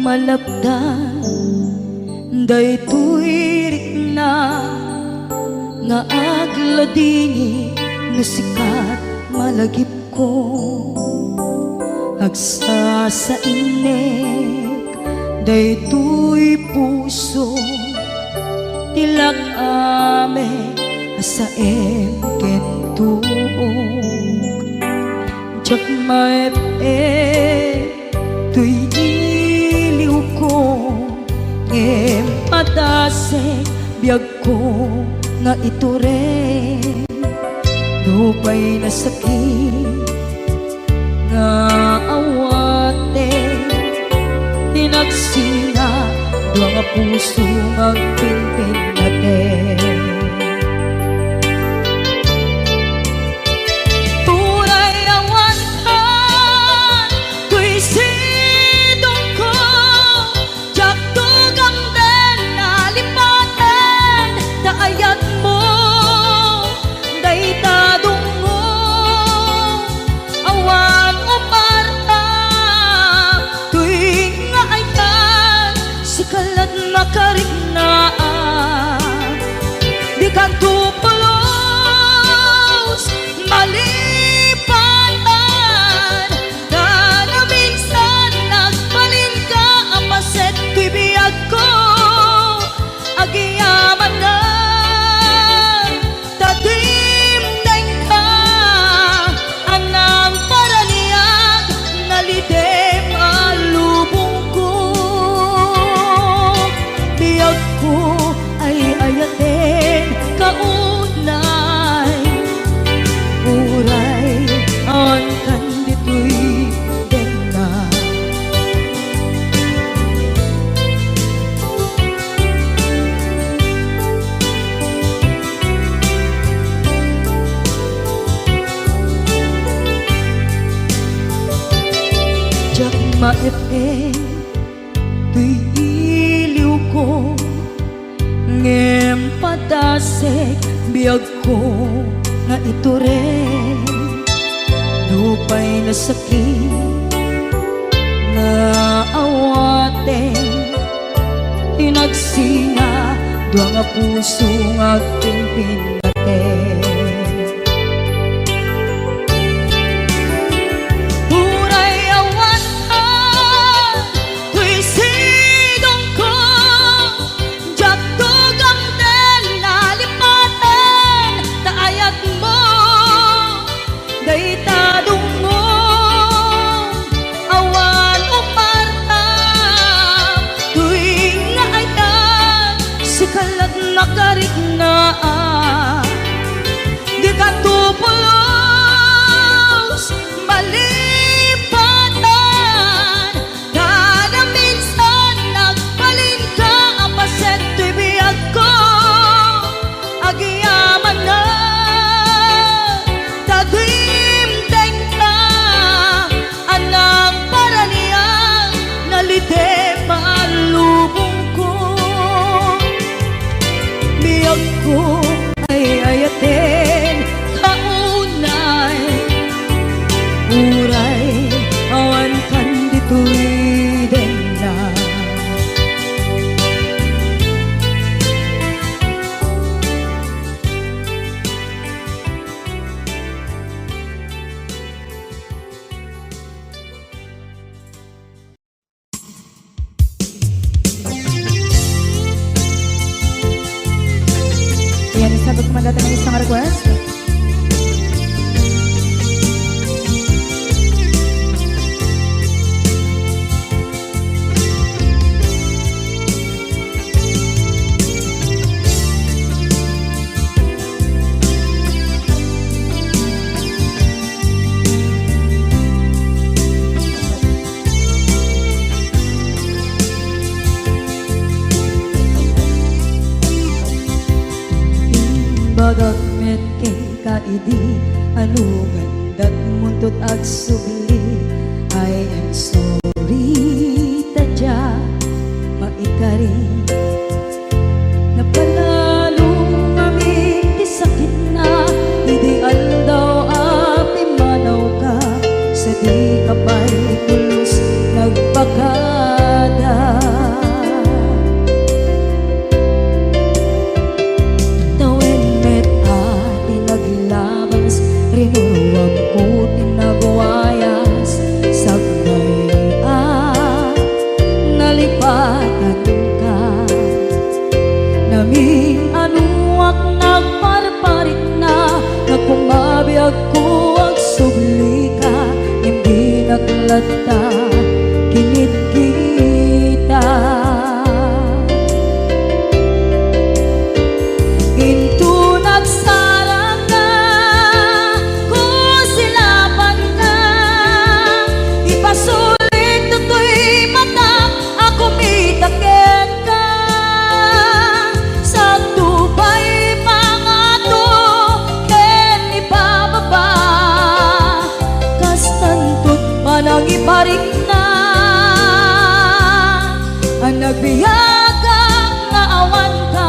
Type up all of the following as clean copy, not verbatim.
malabdan daytoy rikna nga agladingi nga sikat malagip ko agsa sa inek daytoy puso tilak ame asaem kentuog jak maep tuy iliw ko ngem padase biyag ko nga ito rin dupay na sakit nga awate tinagsinga dua nga puso magpinpin natin turay awantan tuy sidong ko jak tugang den nalipaten daayat mo daytadong mo awan umarta tuwing nga ay tan sikalat makariknaan di kan tupulos malipatan na na minsan nagbalin ka apaset tuy biyag ko agiyaman na tadimdeng ka anang paraniyag nalidem alubong ko biyag ko ay ayaten kaunay uray on kanditoy denna jak maepe tuy iliw ko ngem padasek biyag ko nga ito rin lupay na sakit nga awate tinagsinga dua nga puso nga pinpin natin nakariknaan di ka tupulos malipatan na na minsan nagbalin ka apaset tuy biyag ko agiyaman na tadimdeng ka anang paraniyang nalidem alubong ko biyag ko ay ayaten kaunay uray awan kanditoy denna yan sabi ko mandata ng isang request. Bagat metke kaidi anugan dat muntut ag subli I am sorry tadya maikari napalalo kami di sakit na ideal daw api manaw ka sa di kapay tulos nagpakada nalipatan ka. Nami anuak nagparparit na, nagpumabiyag ko ang subli ka, hindi naglata kinit kita. Ginto nagsara ka, kung silapan ka, ipasulit tutoy mata, ako mitakit ka. Sa tubay pangato, ken ibababa, kastantut manang iparik na, ang nagbiyagang nga awan ka.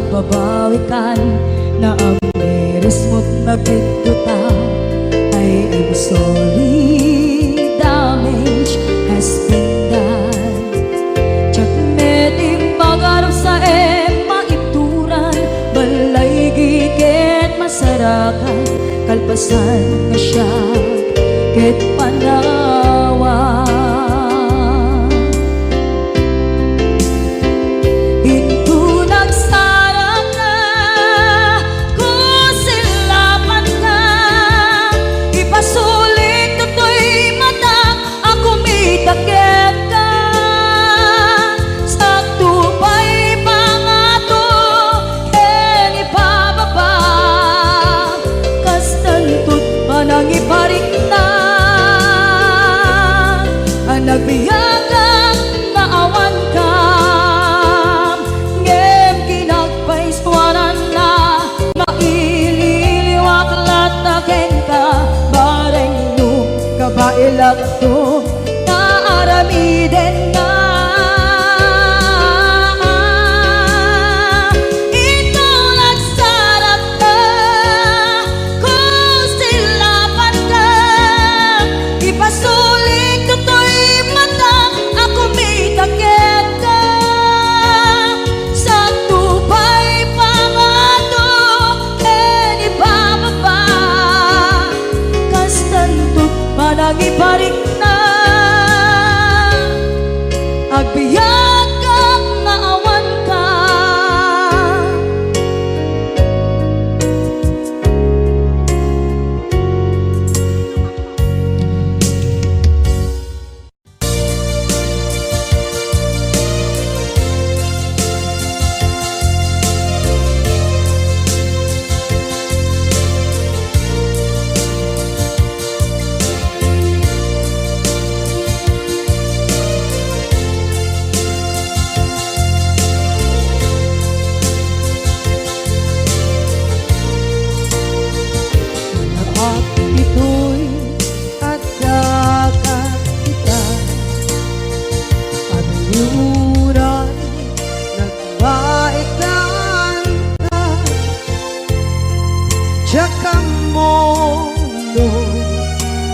Babawikan na ang meres mo't nagpituta, ay I'm sorry, damage has been done. Tsak meting magarap sa maituran, balay gigit masarakan, kalpasan na siya ket panawa. Iparik na ang nagbiyagang nga awan ka, ngem kinagpaiswanan na, maililiwak lataken ka, bareng nung kabailak to, naaramiden na. Iparik na agbiyak nga awan ka.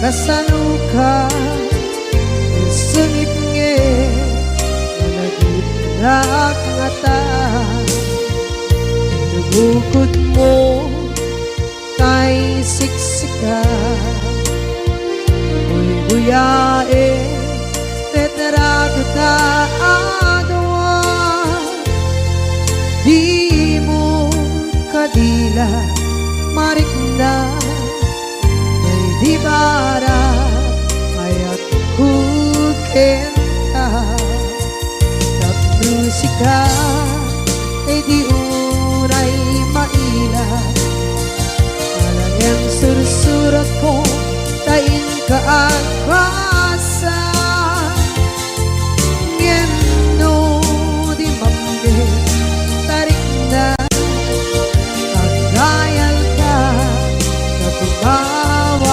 Kasaluka sengit nge managit rak ngata, bukod mo kay siksika, buyae tetrago ta adwa, di mo kadila marikna. Di bara ayat kukenta, musika di uray maila, alang yang sursurat ko tain kaagwasa, ngeno di mambe tarik na, kagayal ka na tumawa.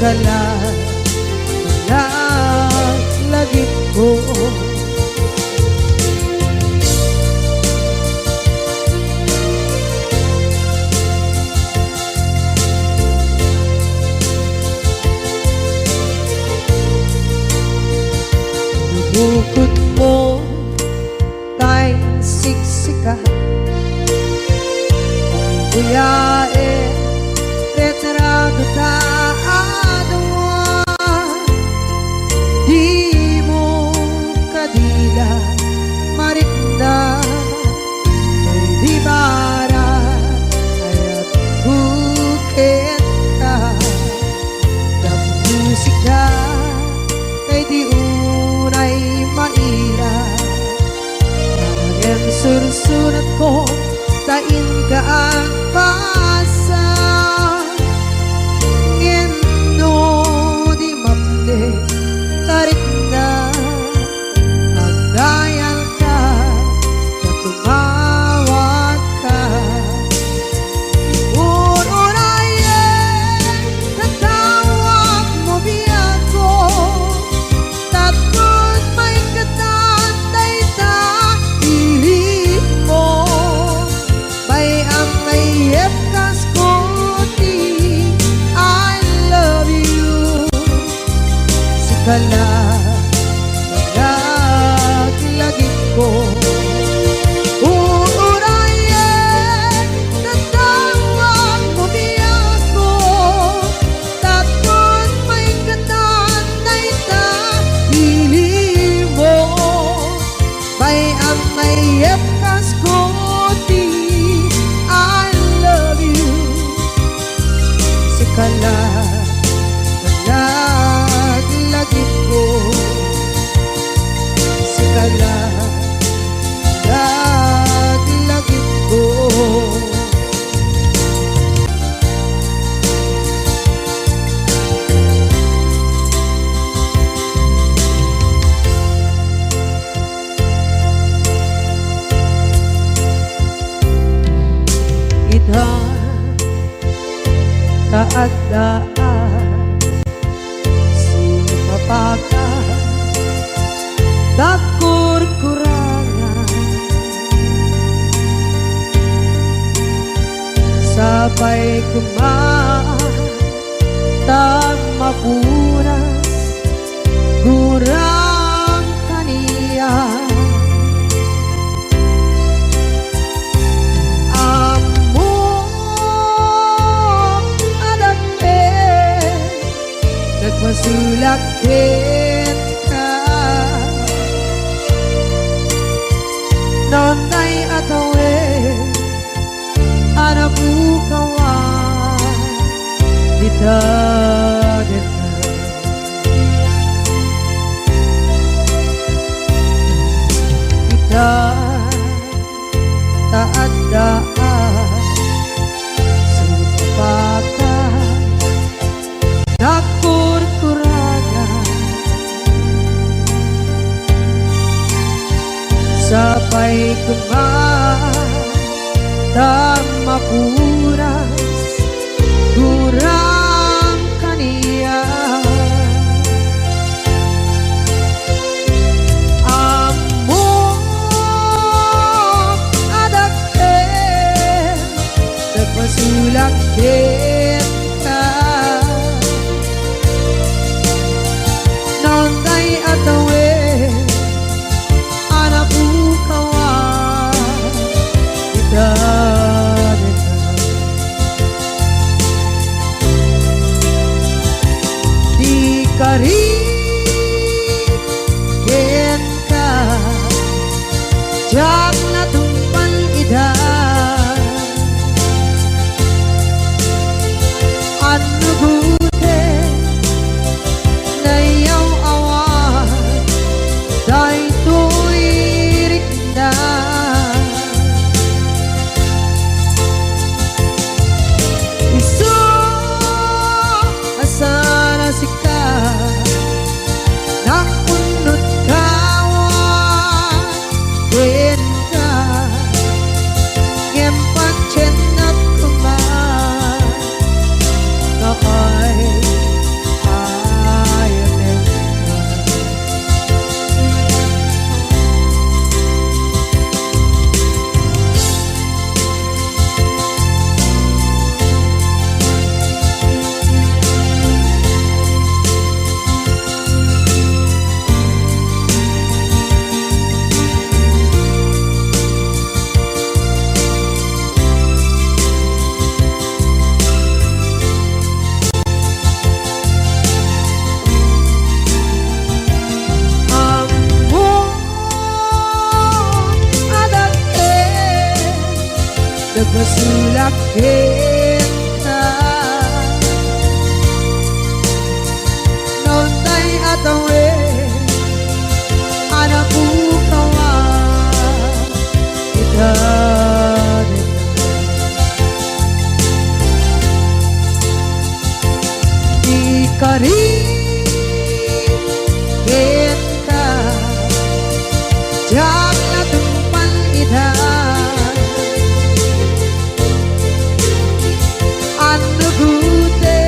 kalat lagit ko. Bukod mo tay siksika buyae retrado taadwa di mo kadila marikna ay di bara ayat bukit ka ng musika kay di unay maila ang sursurat ko tain ka ang pasa ngendo di mamde tarik na ang dayal ka na tumawag ka uurayan katawag mo biyan ko tapos may katantay ta ilit mo may ang mayep kas koti I love you sikala lagit ko uurayan tatawag mo biyak ko tapos may katantay ta hili mo may ang mayep kas koti I love you sikala lagit ko sikala lagit ko. Ita taadaan sumapaka takur-kurangan sabay kumaan tagmapunas gurang kaniya masulakit ka nonay atawe anabukawan dita kita taadaan supakan takur-kurangan sabay kumaan tagmapuras gurang kaniya amok adakten nagmasulakit ka nonday atawe anabukawan ita di karin ka jak na tumpan ida ano gute nayaw awan day tuirik na iso asana sika nakunot kawan ken ka nagmasulak kita. Noon tay atawe anak bukawa kita di kari kita jangan tumpan ida anu gute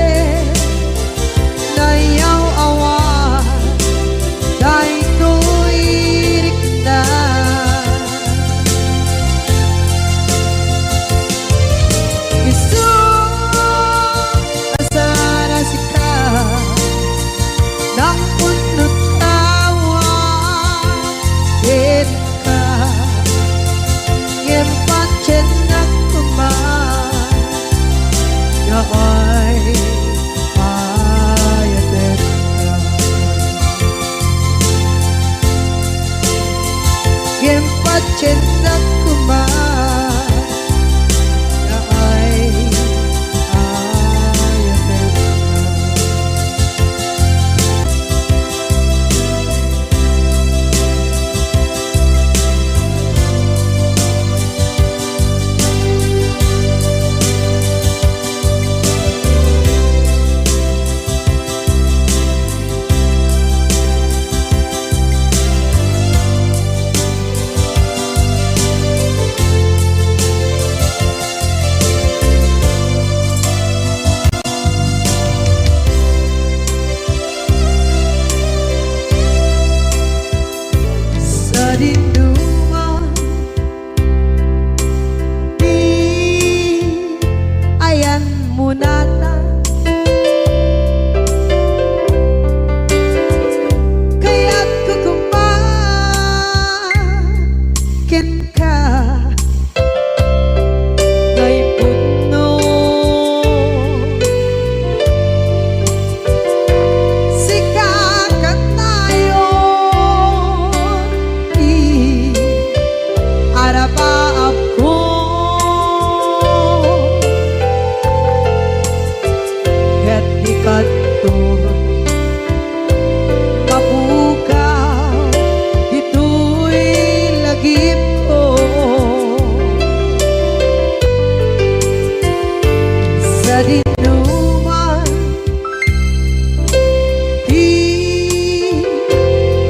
na yaw awan dai tuirik na isu asara sika nang punut tawa ka ngem pancen nak kuman yaay ayatet ka ngem pancen nak kuman yaay ayatet ka. Sa dinduman di ayan mo nata kaya't kukumakin ka ngay puno sikakat tayo arapaap ko ket ikanto mapukaw ito'y lagip ko sa dinuman di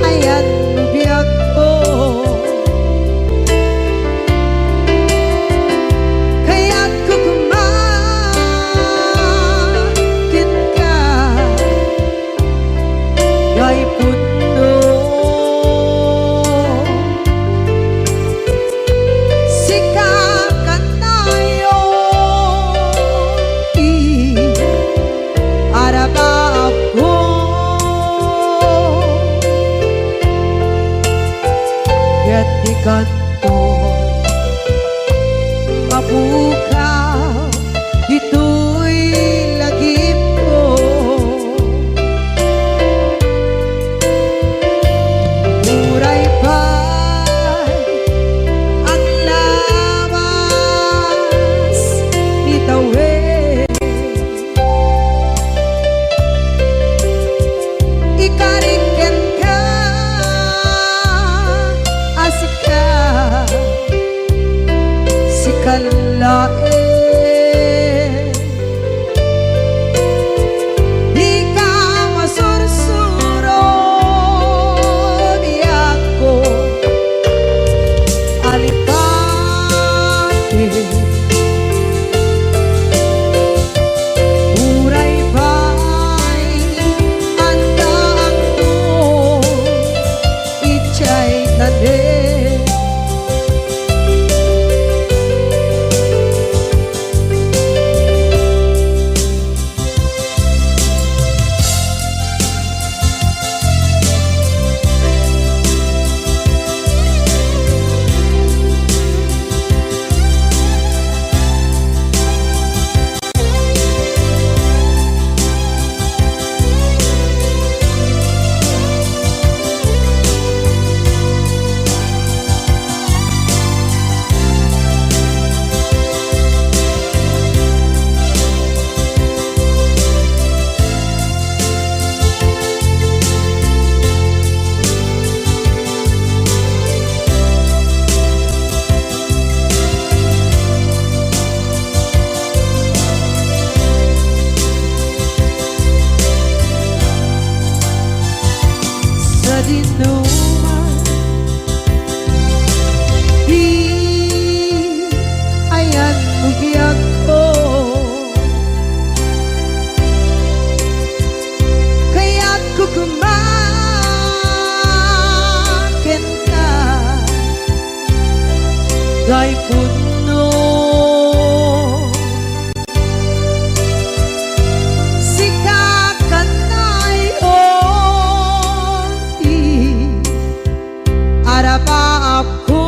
ayan biyag ko kaya't kukumakin ka ngay puno sikakat tayo arapaap ko ket ikanto mapukaw ito'y lagip ko muray pa'y ang lawas ni tawe ikariken ka asika sikalae di ka masursuro biyak ko alipate muray pa'y andaan ko ichay tade kay puno sikakanay oti arapa ako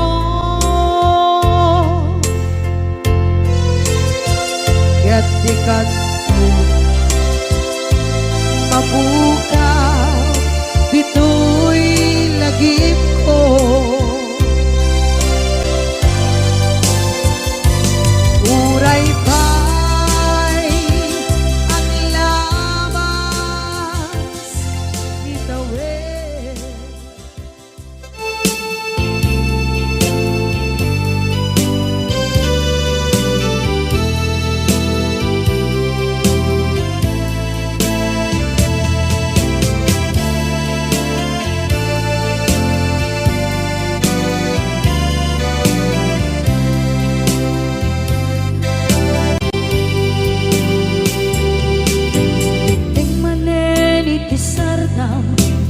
katikat mo mabuka dito'y lagip ko uray pa'y ang labas itawid.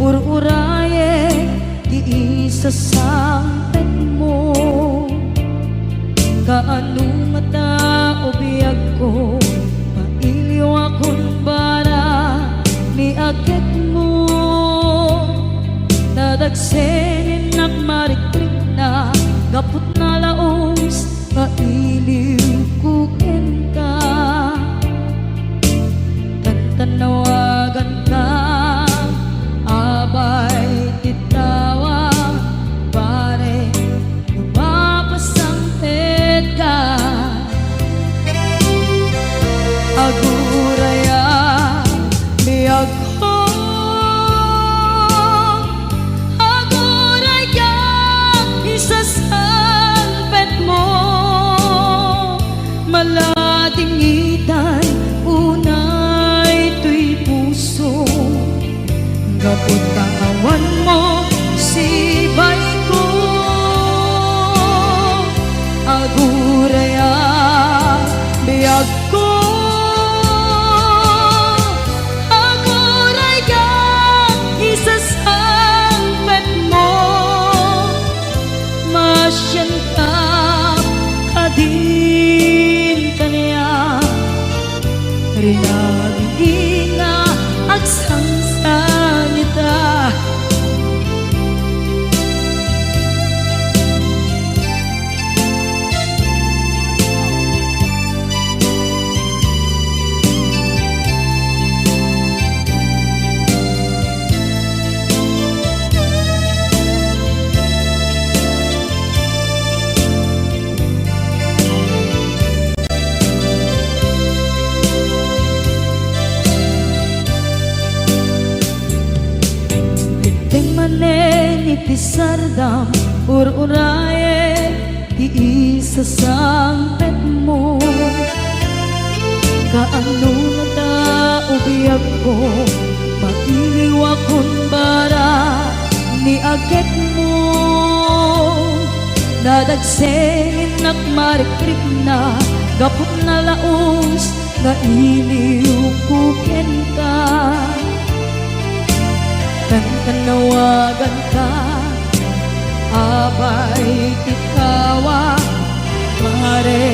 Ur-uraye di isa sampet mo kaano mata o biyag ko mailiw akong bara ni agad mo nadagsenin ng marikrik na gapot na laos mailiw kukin ka tantanawagan ka abay titawa pare lumapasampit ka aguraya biyag ko aguraya isasampit mo malading itan unay tuy puso kapot kawan mo sibay ko aguraya biyag ko aguraya isasampet mo masyan ka kadin kanya rinaging nga agsangsan ita Tisardam ur-uraye di isa sampet mo kaano na ta ubiyag ko mailiw akong bara ni agad mo nadagsenin at marikrik na gapot na laos na iliw kuken ka tanawagan ka abay titawa pare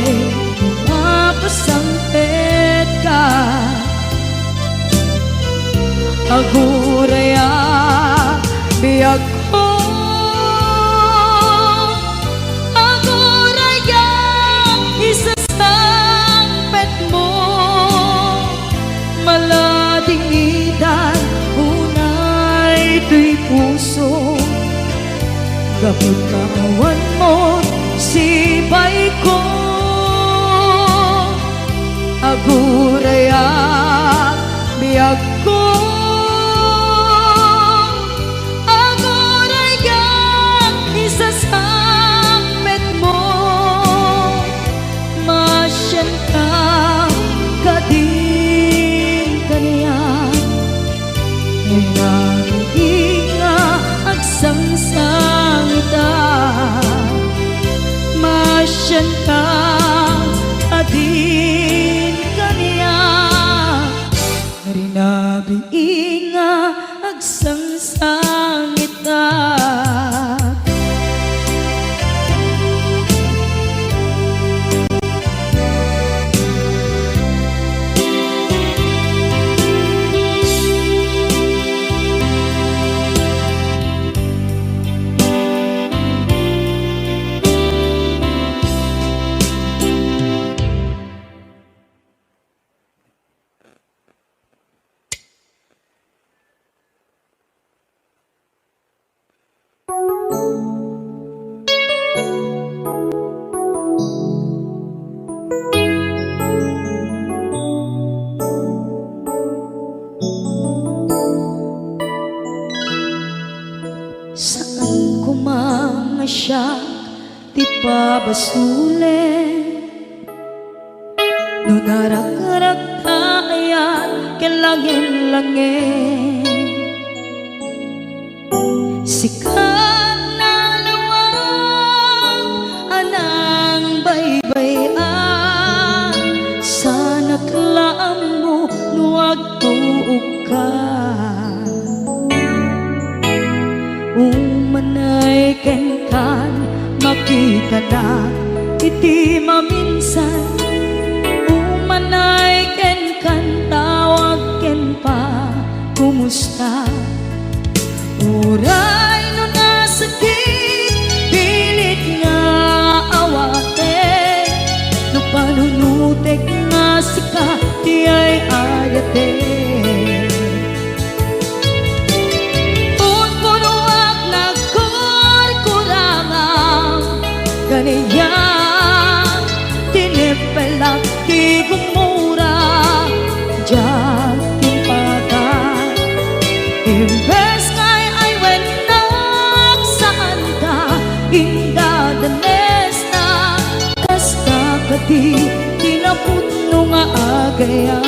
mapasampit ka aguraya biyag ko aguraya isasampit mo malading itan tuy puso gapot kawan mo sibay ko aguraya biyag ko aguraya isasampit mo masyan ka kadin kanya agsangsang ita masyan ka adin kanya rinabiin nga agsangsang ita ti pabasule no narak-arak tayan kelangin-langin sikat na lawang anang baybayan sana klaan mo nuwag tuog ka umanay kenkan makita na iti maminsan umanay kenkan tawag ken pa kumusta uray no nasakit pilit nga awate no panunutek nga sika di ay ayate unpunuak nagkurkurangang ganiyang tinipelak di gumura diyan timpagan imbes kay ay wenak saan ka indadanes na kasta kadi tinaputno nga agayan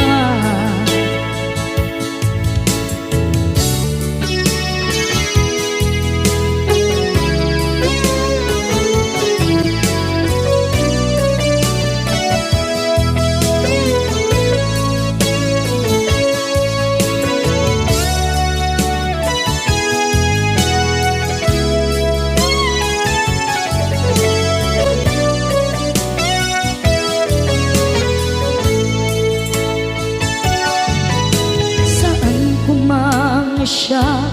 siya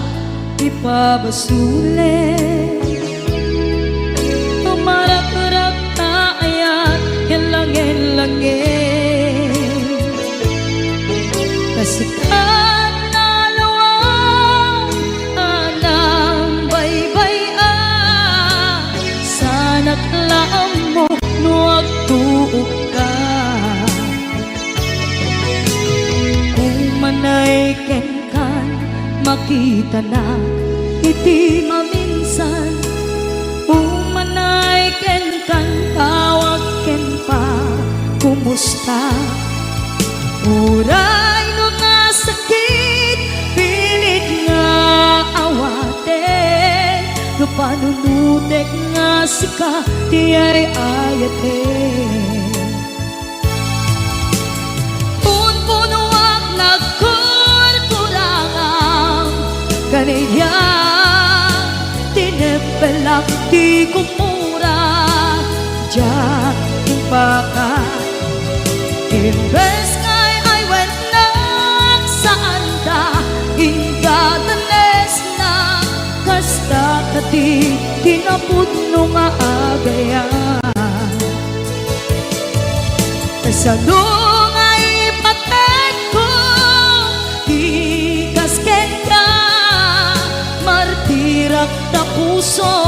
ipabasule tumarak-arak tayan kelangin-langin kasikat na lawang anang baybayan sana klaan mo nuwag tuog ka umanay kenkan makita na iti maminsan umanay ken kan tawag ken pa kumusta uray no nasakit pilit nga awate no panunutek nga sika di ay ayate unpunuak nagkurkurangang kaniya tinipelak di kumura diyan timpaka imbes kay ay wenak saan ta indadanes na kasta kati tinaputno nga agayan kasalong ay patet ko di kasken ka martirak na puso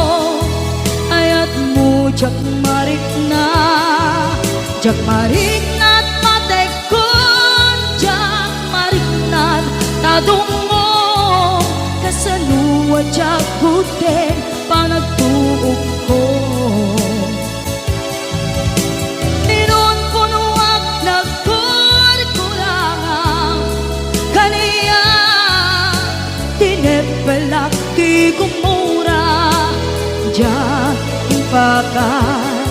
ayat mo jak marik na matek ko jak marik na tadungo kasaluwa jak kuten panagtuog ko tinun punuak nagkurkurangang kaniya tinipelak di kumura diyan timpakan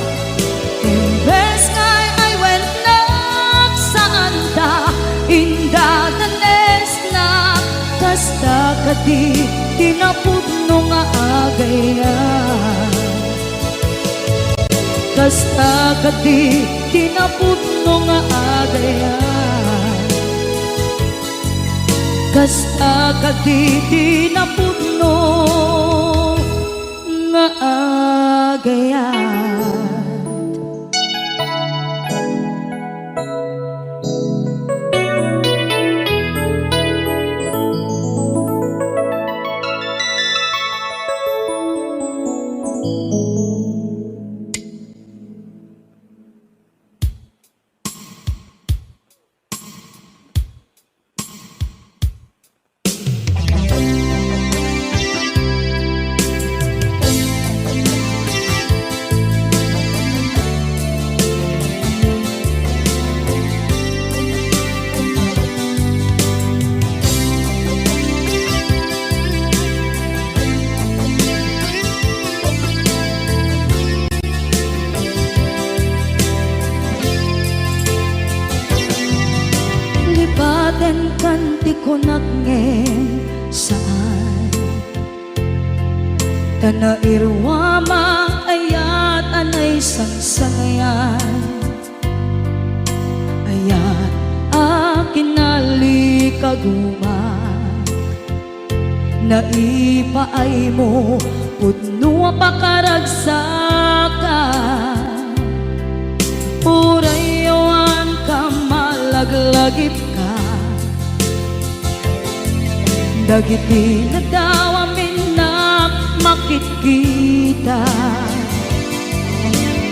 imbes kay ay wenak saan ta indadanes na kasta kadi tinaputno nga agayan kasta kadi tinaputno nga agayan kasta kadi tinaputno nga agayan Daten kanti ko nagngen saan Tanairwama ayat anay sangsangayan Ayat akin nalikaguma Naipaay mo pudno pakaragsakan Purayawan ka malaglagip ka Dagiti na daw amin na makikita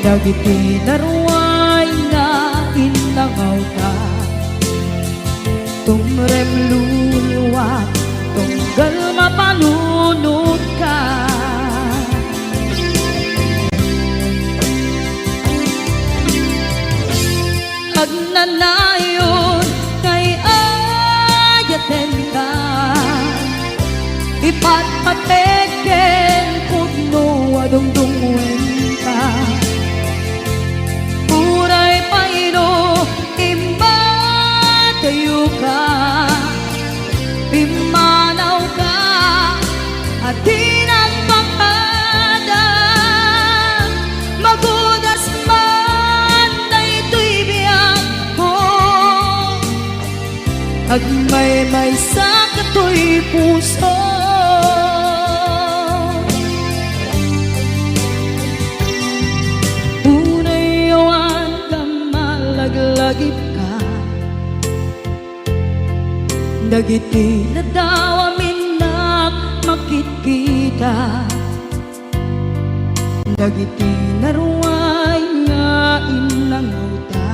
Dagiti na ruway na inangaw ka Tumrem luluwat tunggal mapanunod ka Agnanayon kay ayaten ka Ipatpateken pudno adungdungwen ka Puray paino imbatayo ka Pimanaw ka at di nagpakada Magudas man na ito'y biyag ko Agmay-may sa kato'y puso Unayawan ka malaglagip ka Dagiti na daw amin na makikita Dagiti na ruway nga inangaw ta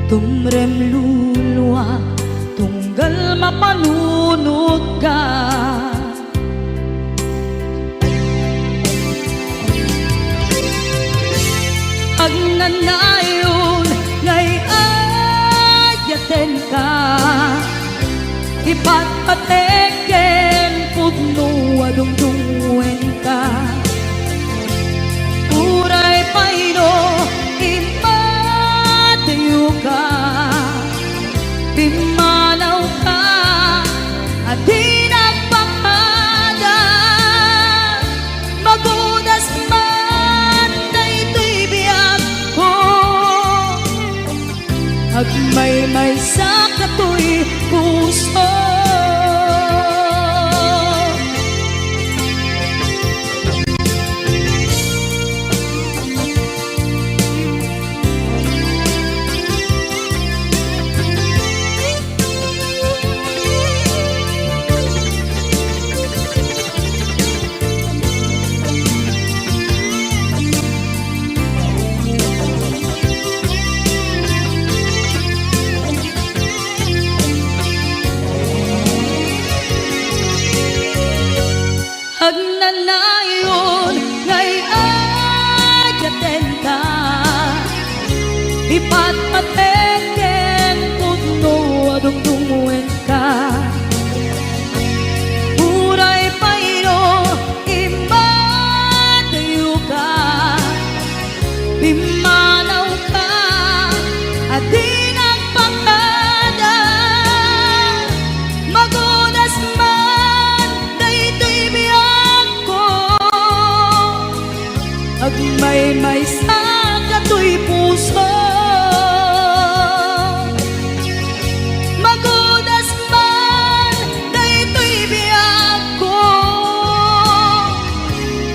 Tumrem luluwa tunggal mapanunod ka Agnanayon ngay ayaten ka Ipatpateken pudno adungdungwen ka Puray paino impatayo ka Pimanaw ka at di nagpakada Magudas man na ito'y biyag ko Agmay-may sa kato'y puso Agnanayon ngay ayaten ka Ipatpateken pudno adungdungwen ka Puray paino imbatayo ka Pimanaw ka at di nagpakada Magudas man na ito'y biyag ko Agmay-may sa kato'y puso Magudas man na ito'y biyag ko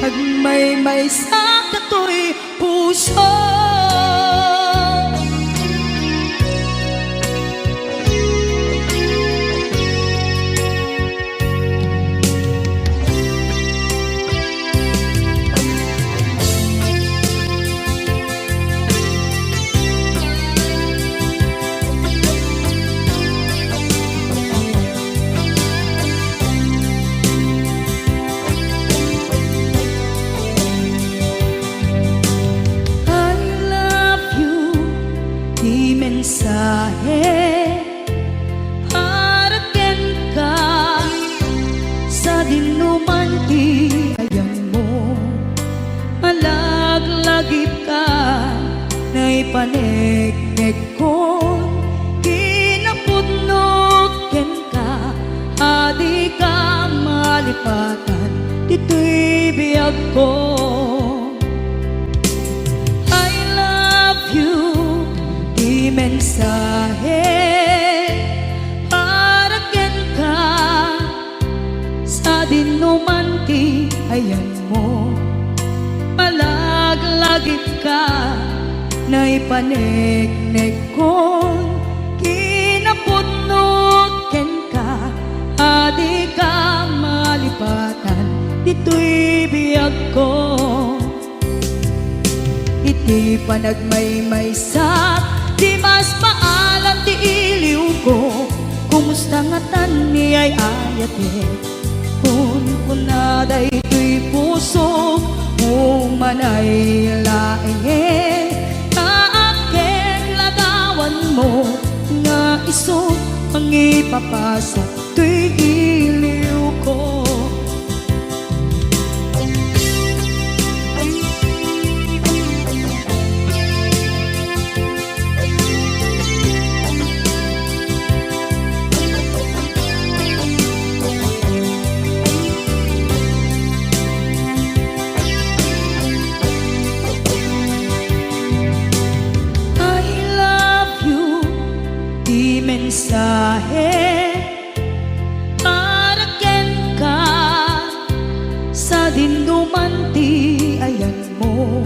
Agmay-may sa kato'y puso mensahe paraken ka sa dinuman ti ayang mo malaglagip ka na ipanegnek ko kinapudno malipatan, dito'y biyag ko. I love you, di mensahe, para ken ka, sa dinuman ti ayan mo. Malaglagip ka, na ipanegnek kon, kinapunot ken ka, adi ka malipatan, dito'y biyag ko. Iti panagmaymaysak, di mas maalam ti iliw ko, kumusta nga tan ni ay ayate, kun kunaday to'y puso, umanay laeng, kaaken ladawan mo, nga iso ang ipapasa, to'y iliw ko. Mensahe, para ken ka, sa dinuman ti ayan mo.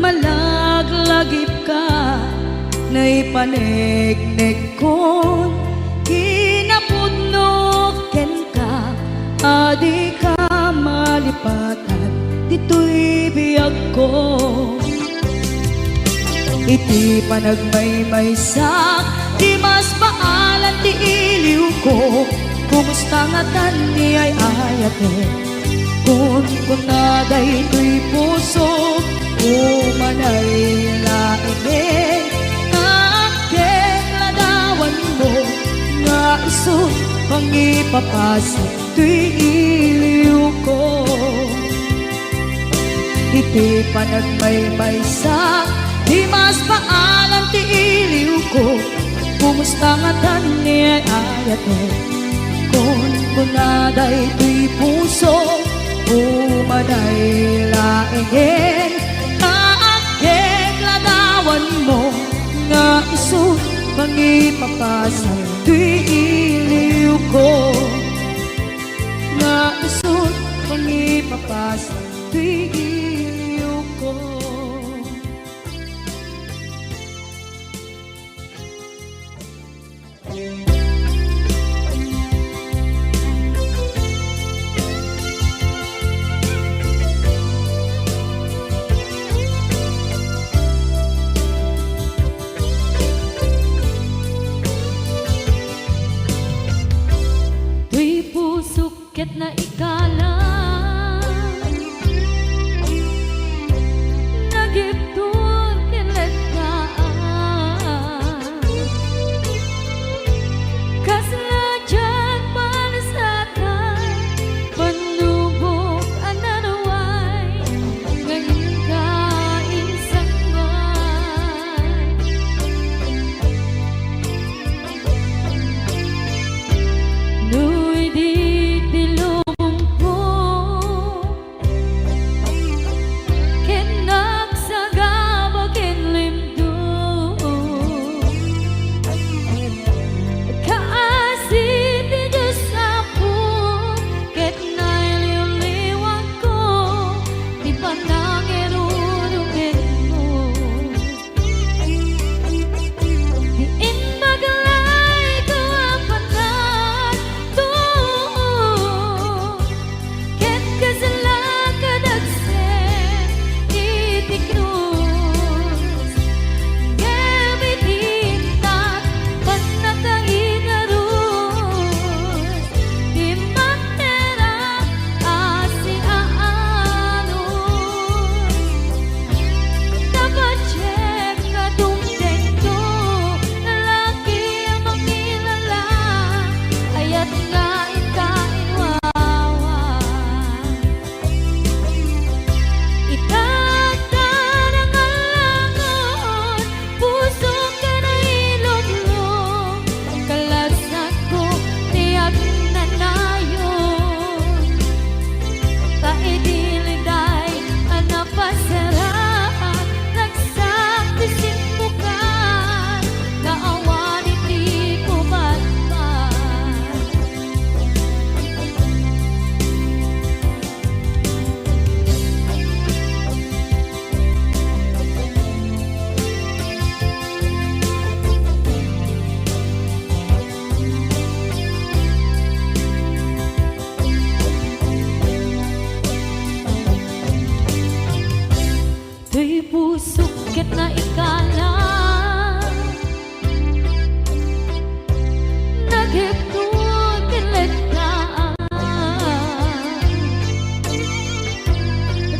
Malaglagip ka, na ipanegnek kon, kinapudno ken ka, adi ka malipatan, dito'y biyag ko. Iti panagmaymaysak, di mas maalan ti iliw ko, kumusta nga tan ni ay ayate, kun kunaday to'y puso, umanay laeng, kaaken ladawan mo, nga iso pang ipapasa, to'y iliw ko. Iti panagmaymaysak, di mas maalam ti iliw ko, kumusta nga tan ni ay ayate, kun kunaday to'y puso, umanay laeng, kaaken ladawan mo, nga iso pang ipapasa, to'y iliw ko. Nga iso pang ipapasa, to'y iliw ko. Tuy pusok ket na ikalang, Tuy pusok ket na ikalang nagiptod kinletaan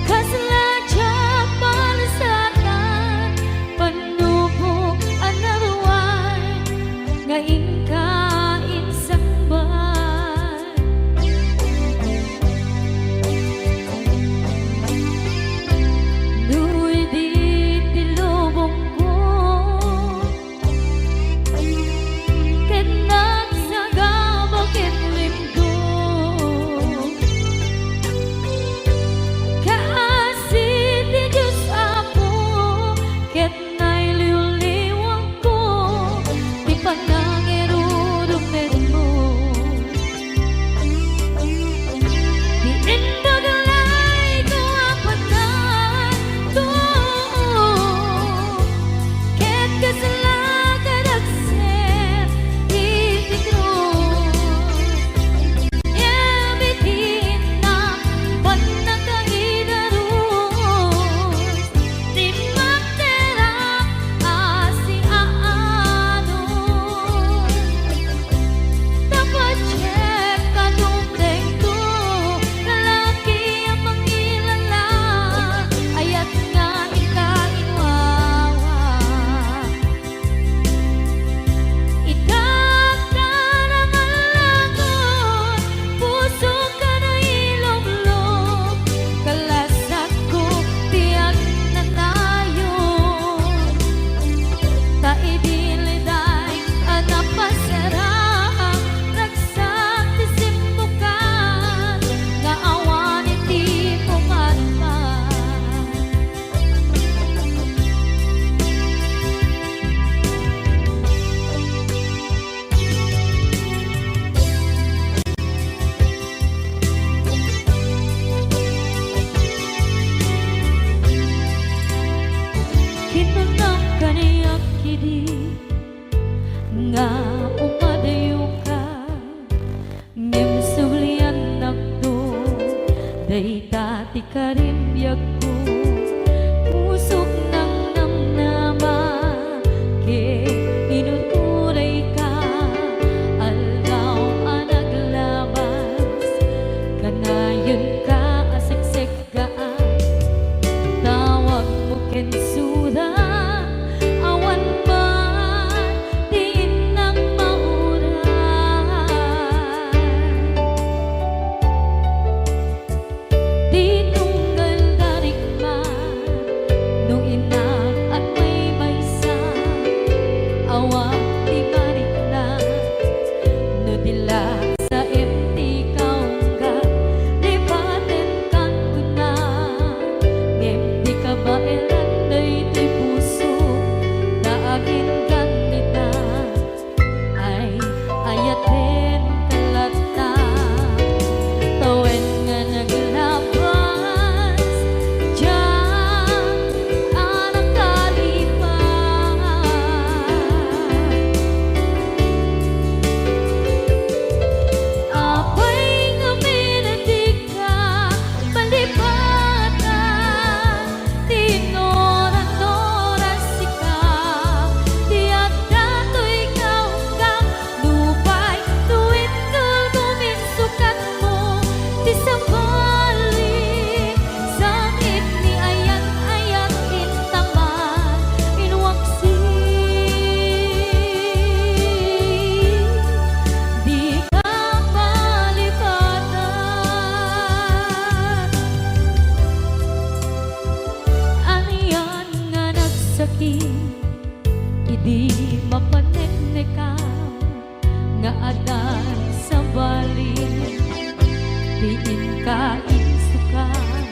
kasladya palasatan panubok another one ngayon kain sambal nuy di tilubong ko ket nagsagabal ket limdo kaasit ti Diyos ako ket nailiw-liwang ko ti panangirudumit mo di indagalay ko apatan to ket kasalakan aksep itigros yabitin na panagkaidaros di magterap asi aanos dapat check kadungdeng to lalaki ang mangilala ayat nga ikainwawa itagdan ang alagon puso ka na ilog-log kalasag ko tiyak na tayo taidiliday anapasarang nagsaktisim mo ka nga awan iti pumatma kinunang kaniyak kidi nga umadayo ka ngem sublian nakdo dayta ti karimbyak ko pusok ng namnama ke inuturay ka aldaw ang naglabas kanayon ka aseksek gaan tawag mo kensuda awan man diin ng mauran di tunggal darigma nung inang at may maysa awang di marikna no dila sa empty kaungga lipaten kan kuna ngem di ka ba elanday ti puso na akin kanita ay ayaten kalata tawen nga naglabas diyan anak kalipan apay nga minatig ka palipatan tinoran-oras ikaw tiyak dato'y ikaw kang lupay tuwid kang guminsukat mo ti sabali sakit ni ayat-ayat intaman inwaksi di ka malipatan aniyan nga nagsakit idi mapaneknekam nga adan sa bali diin ka insukan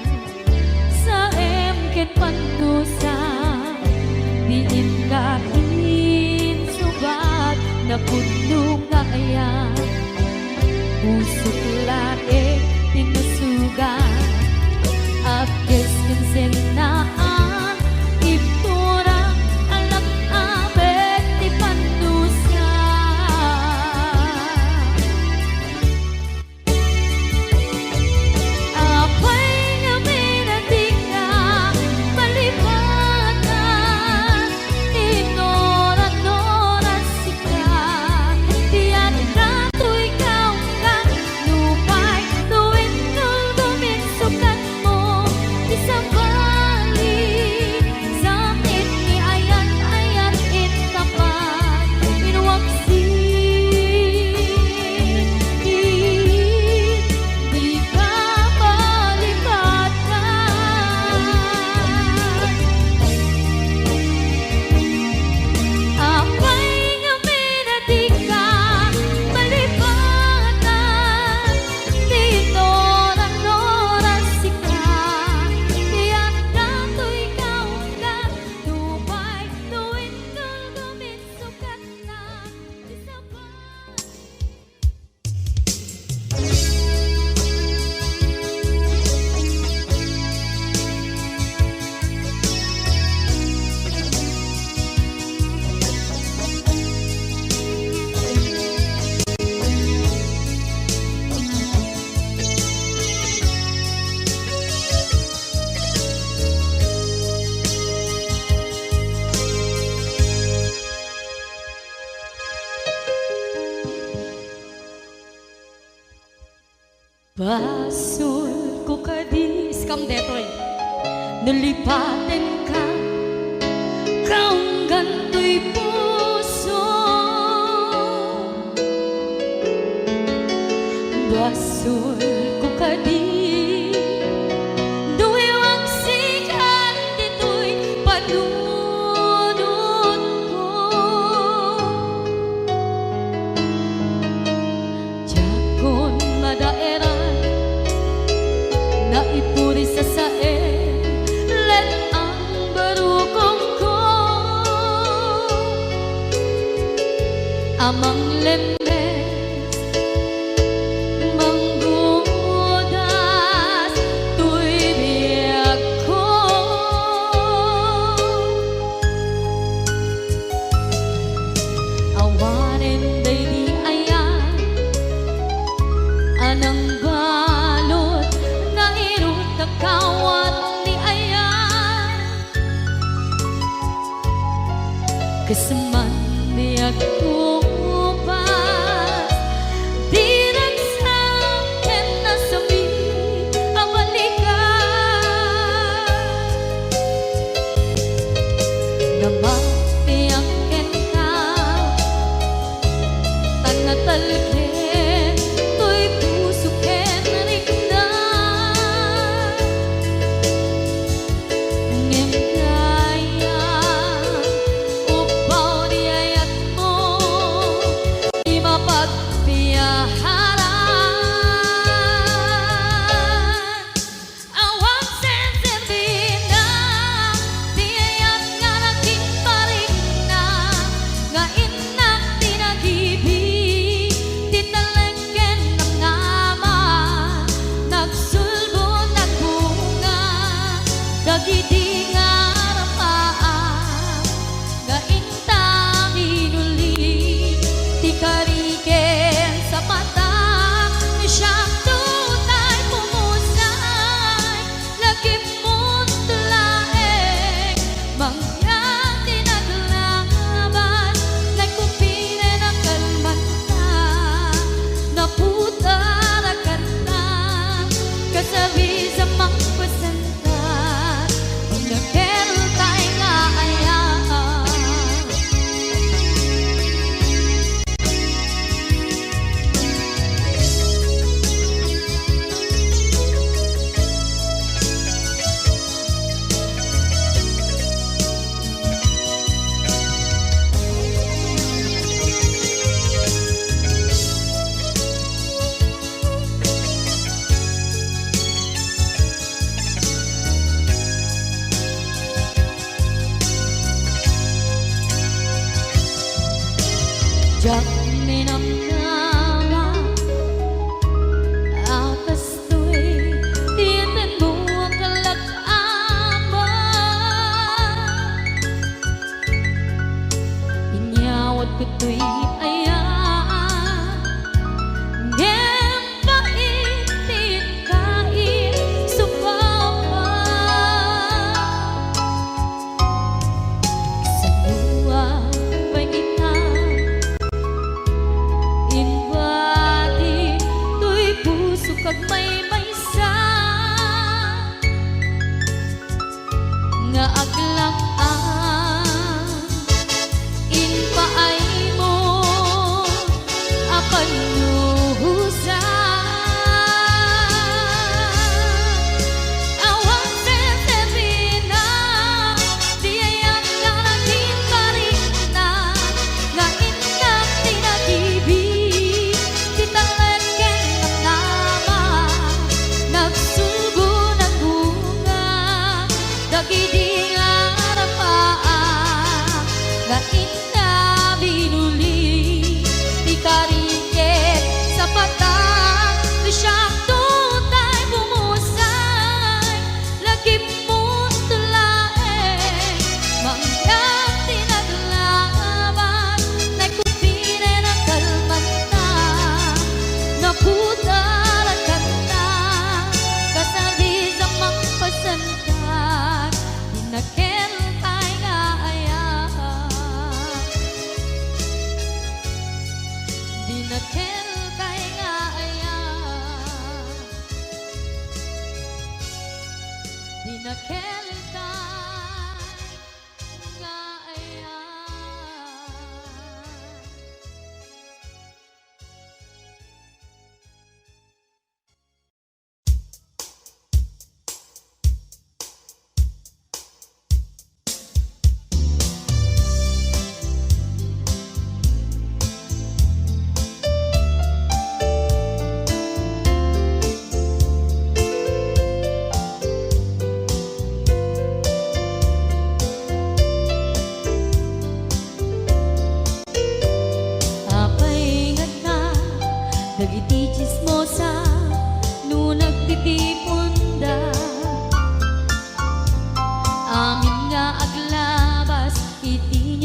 sa emken pandusa diin ka insubat na puno nga ayan pusok lae tinusugan apkes kinsenaan ipturang alak abet ti pandusa apay nga minating ka palipatan Basol ko kadis kam detoy nalipaten ka kaong ganto'y puso. Basol ko kadis duwewang sikat dito'y panunod ko. Jakon madaeran naipuri sa sae let ang barukong ko amang lemes manggudas tuy biyak ko. Awanen day di ayan anang balot na irot kakawat ni ayan kasaman biyak ko pas di nagsakin na sabi ang balikan na mapiyakin ka tanatalkin to'y puso ken rigdan ngem kaya upaw di ayat mo di mapagpiyaharan. Awang sensibina di ayat nga naging paring na nga inak tinagibig titalengken ng ngama nagsulbo nagbunga dagiti nga rapaan nga intang inuli ti kariken sa mata ni siyang tunay pumusay lagi mo't tulaeng mangyang tinaglaban nagkupine ng kalmanta naputara kanta kasabi sa mangpasanta ang nagkeltay nga ayaan. Jak minamnama atas tu'y tiyanan mo ang kalak-aman inyawat ko tu'y ayan ngem paitin kain supama sa luwa pangitan invadi tuy puso kag may maysa nga aglang-an inpaay mo apan nuhusan. Awang sensibina di ayat nga naging paring na nga inak tinagibig titalengken ng nama nagsulbo ng bunga dagiti nga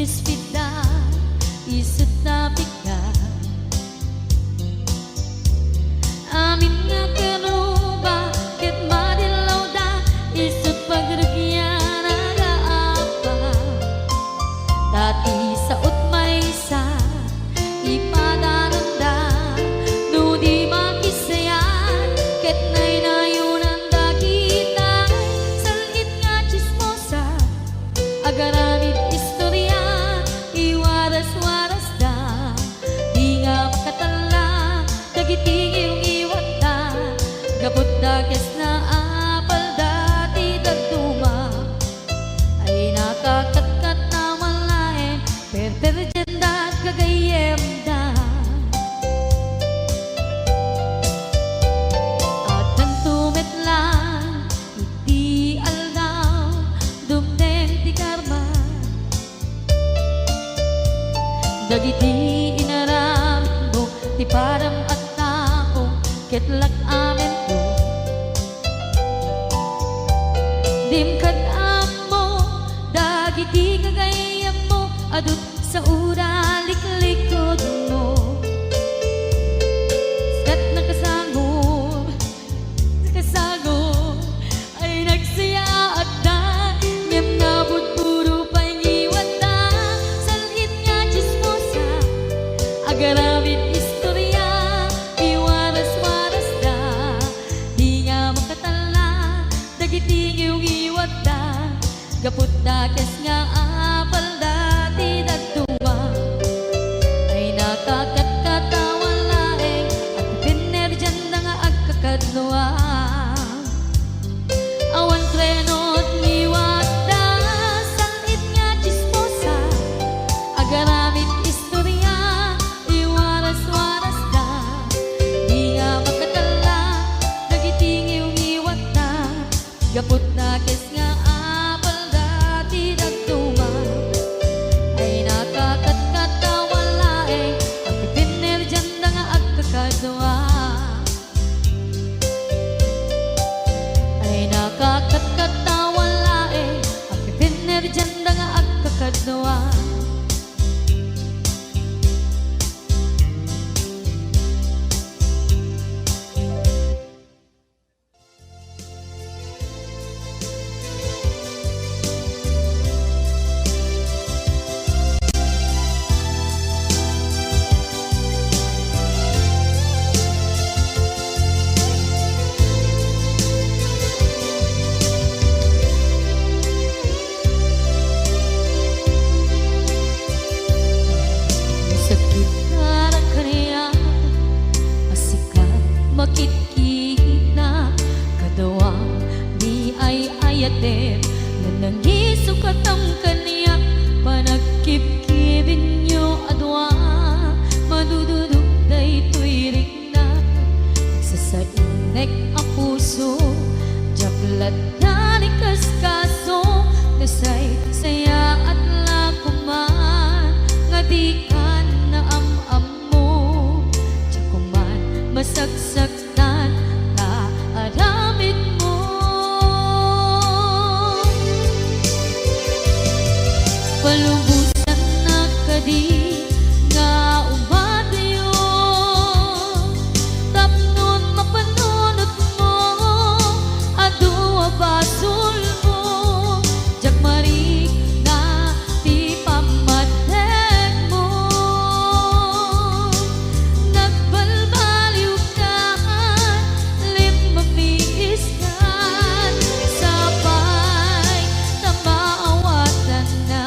spidda isut na bigat. Amin nga kanuba ket madilaw da isut pagrugyan nagaapa. Dati sa utmaysa ipadananda no di makisayan ket nay nayunan da kita salit nga chismosa agaramid istorya iwaras-waras da di nga makatala dagiting iwat da gabot da kes na apal dati dagduma ay nakakatkat na malain perperjenda at kagayem da at nang tumetlan iti aldaw dumden ti karma dagiti inaram mo ti param at tao ketlak amen ko dimkad amo dagiti kagayam mo adut sa ura liklikod mo skat nakasagor ay nagsaya at da ngem nabot puro pangiwat da salit nga chismosa agaramid istorya iwaras-waras da di nga makatala dagiting iwat da gapot da kes nga apal dati dagduma ay nakakatkatawan laeng at pinerjan na nga agkakadluwa awan trenot niwat da salit nga chismosa agaramid istorya iwaras-waras da di nga makatala dagiting iwat da gapot da kes nga apal dati dagduma ay nakakatkatawan laeng at pinerjan na nga agkakadluwa ay nakakatkatawan laeng at pinerjan na nga agkakadluwa. Sakit na kaniya asikat makikita kadawang di ay ayaten na nangisukat ang kaniya panagkipkibin nyo adwa madududog da ito'y rikna nagsasainek ang puso jaklat na ni kaskaso nasay saya at lakuman nga di ka na am mo tsakuman masagsaktan na aramid mo palubusan na kadi nga umadayo tapnon mapanunot mo adua basul mo jak marik na ti pamatek mo nagbalbaliw ka lim mamiis ka sabay na maawatan na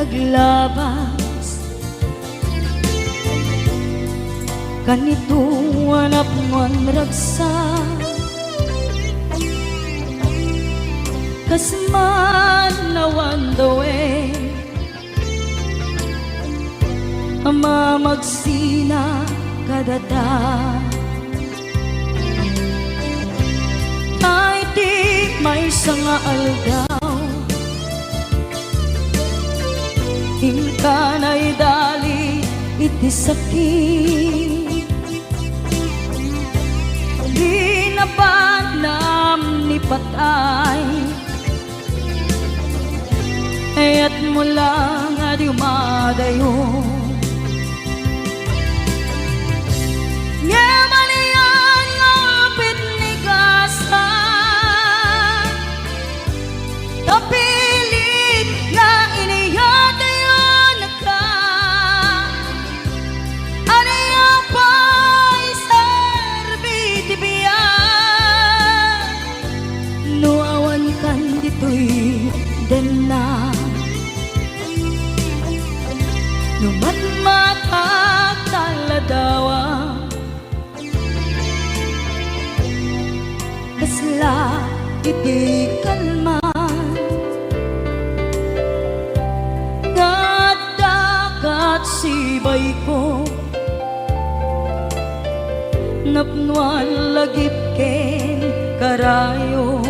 naglabas kanito hanap man ragsa kasman nawan dawe ama magsina kadada ay di may sanga aldaw hingka na'y dali iti sakit di na banam ni patay ayat mo lang adi umadayo Ngamanian ngapit ni gasa tapilit nga iniyatayon ka anaya pa'y serbiti biya nuawan kan dito'y dena numan matak taladawa kasla iti kalman nadakat sibay ko napnuan lagip ken karayo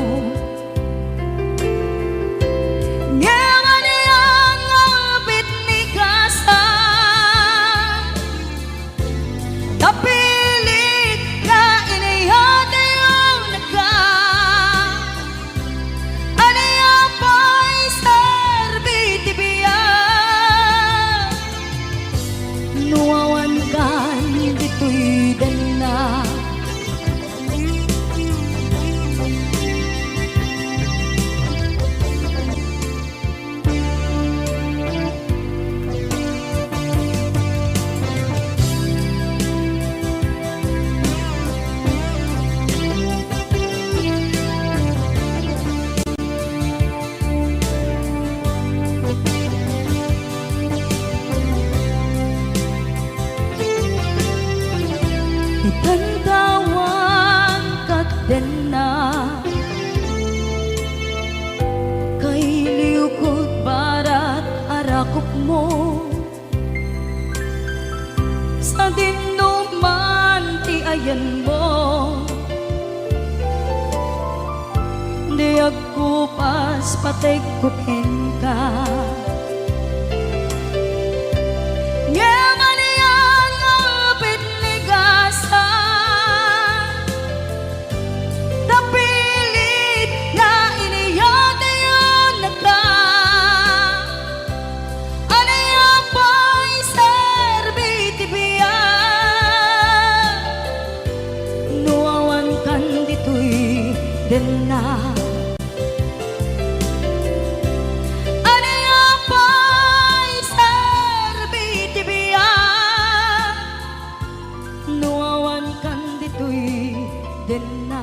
Ngamanian ngapit ni kasa tapilit na inihatayon ka anaya pa'y serbiti biya nuawan kan dito'y dana Itantawan kat din na kay liukod barat arakop mo sa dinuman ti ayan mo di agkupas patay kupen ka Ngamanian ngapit ni gasa tapilit na iniyatayon ka anaya pa'y serbiti biya nuawan kan dito'y dena anaya pa'y serbiti biya nuawan kan dito'y dena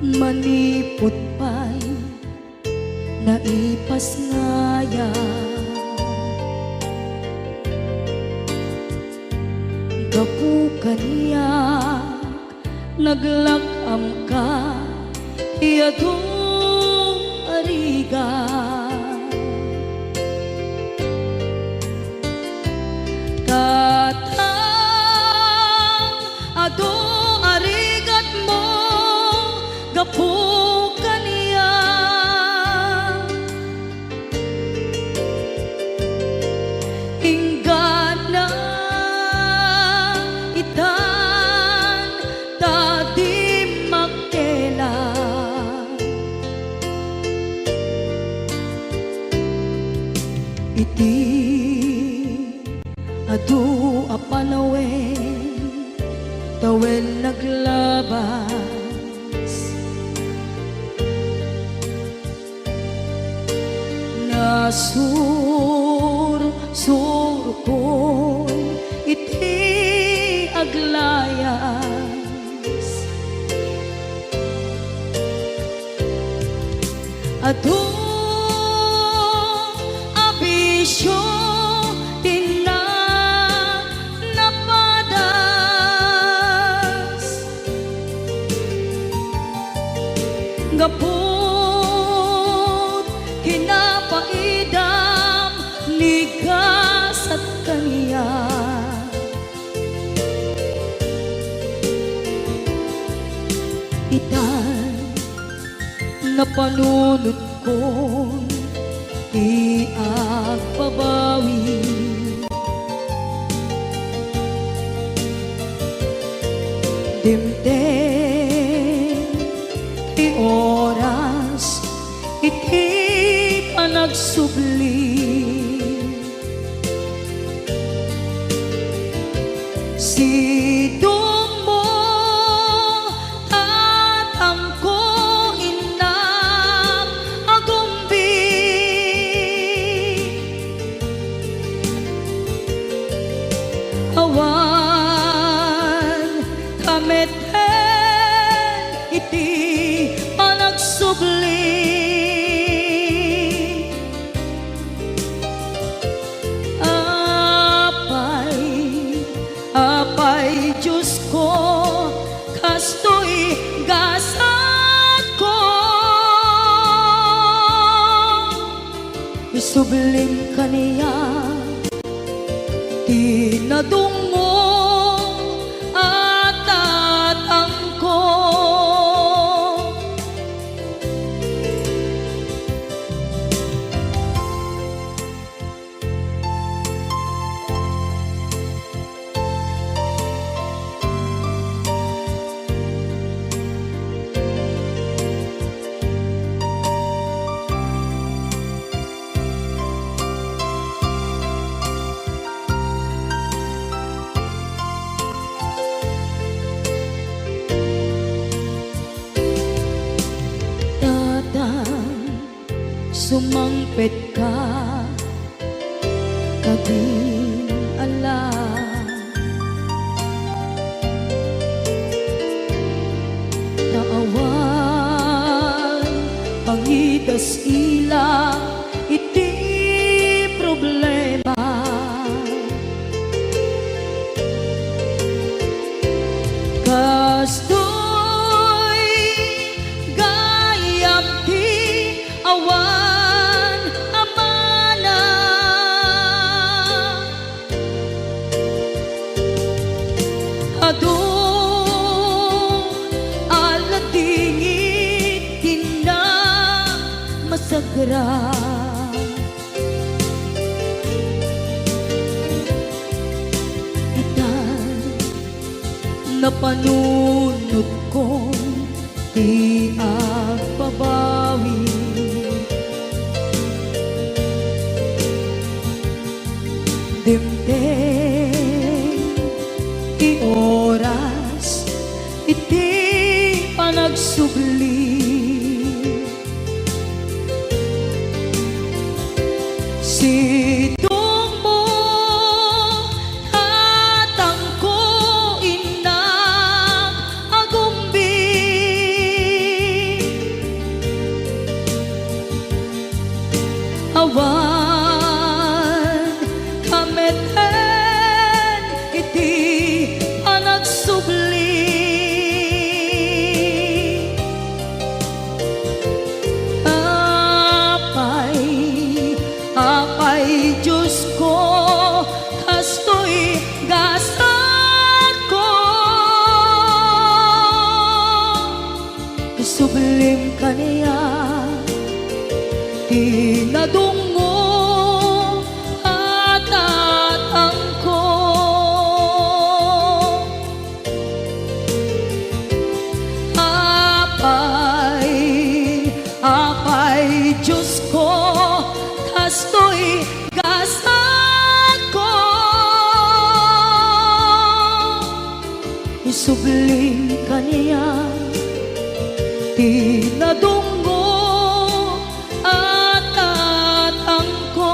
manipot pa'y naipas ngaya gapu kaniyak naglakam ka iyadong ariga katang ado arigat tawen naglabas, nasur-sur ko'y iti aglayas, adu abisyo gapot kinapaidam ligas at kaniya, itan na panunod ko di agpabawi, dimdem oras iti panagsubli, sidong mo tatamko inam agumbi, awan kameten iti panagsubli, apay Diyos ko kastoy gasat ko, isublim kaniya tinadungo at tatangko, sumangpet ka kabing ala, naawan pangitas ila iti problema, kastoy gayam ti awan adu aladingit tinda masagra, itan na panunod ko di agpabawi, dimdem ti oras iti panagsubli, sidong mo tatangko inang agumbi, awan kameten iti panagsubli, apay Diyos ko kastoy gasat ko, isublim kaniya tinadungo at tatangko, apay Diyos ko kastoy gasat ko, subling kaniya, pinadunggo at tatangko.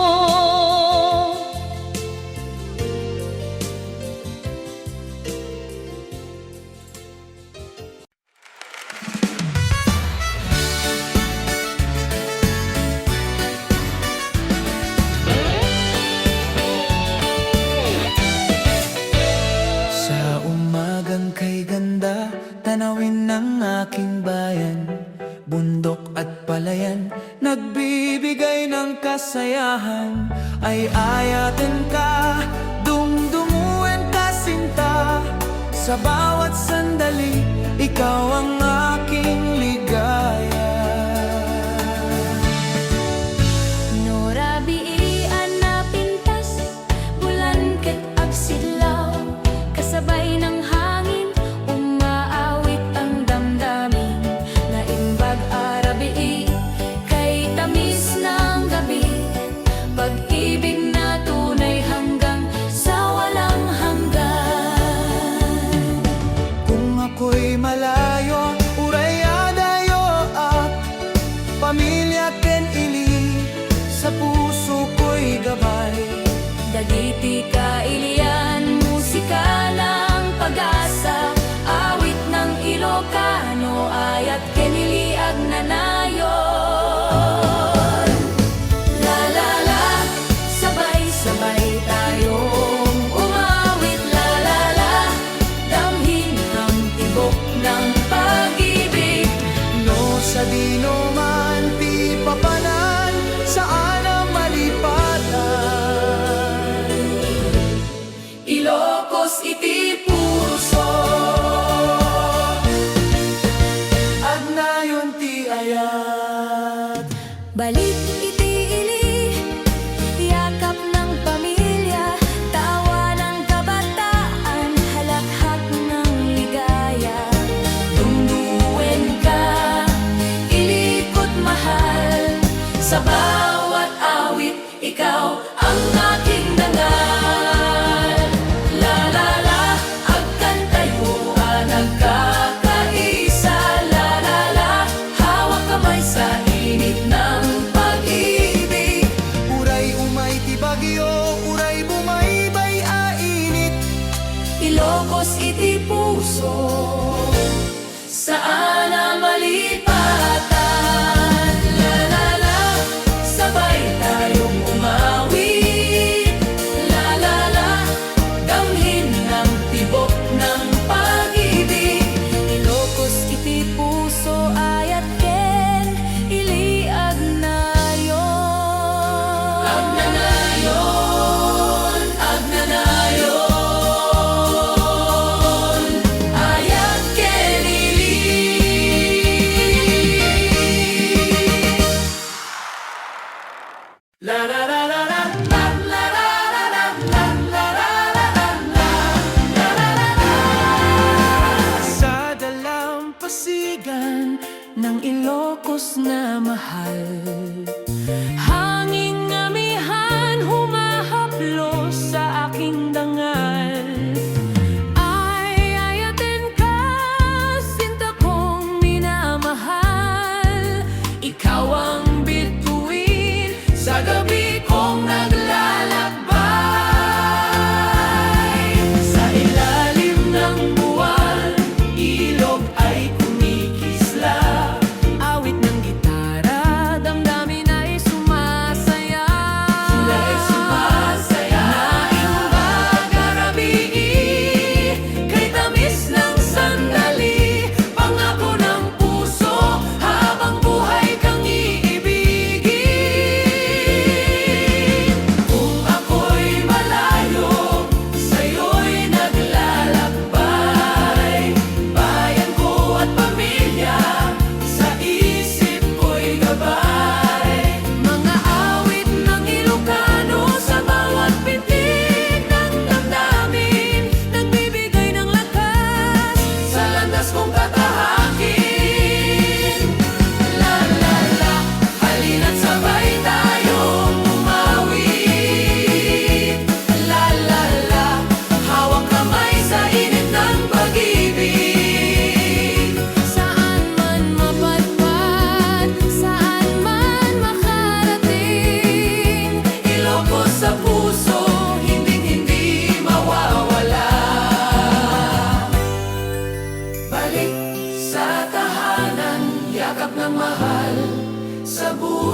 Sa umagang kay ganda, tanawin ng aking bayan, bundok at palayan, nagbibigay ng kasayahan. Ay ayatin ka, dumdumuin ka sinta, sa bawat sandali, ikaw ang aking ligaya. Norabiian na pintas, bulan ket agsilaw, kasabay ng hangin, umaawit ang damdamin. Naimbag arabii, kay tamis ng gabi, pag-ibig na tunay hanggang sa walang hanggan. Kung ako'y malayo, urayadayo at pamilya ken ili, sa puso ko'y gabay. Dagiti kailian, musika ng pag-asa, awit ng Ilocano, ayat keniliag nanayon. La la la, sabay-sabay tayong umawit. La la la, damhin ang tibok ng pag-ibig. No sa dino man ti papanan, saan ang malipatan? Ilocos iti puso, Agnayon ti ayat. balik iti ili, yakap ng pamilya, tawa ng kabataan, halakhak ng ligaya. Tungduin ka, ilikot mahal, sa bawat awit, ikaw ang aking dangal. La la la, agkantayuan, nagkakaisa. La la la, hawak kamay sa init ng pag-ibig. Uray umay ti bagyo, uray bumaybay a init. Ilocos iti puso, saan na malipatan. La la la, sabay tayong umawit.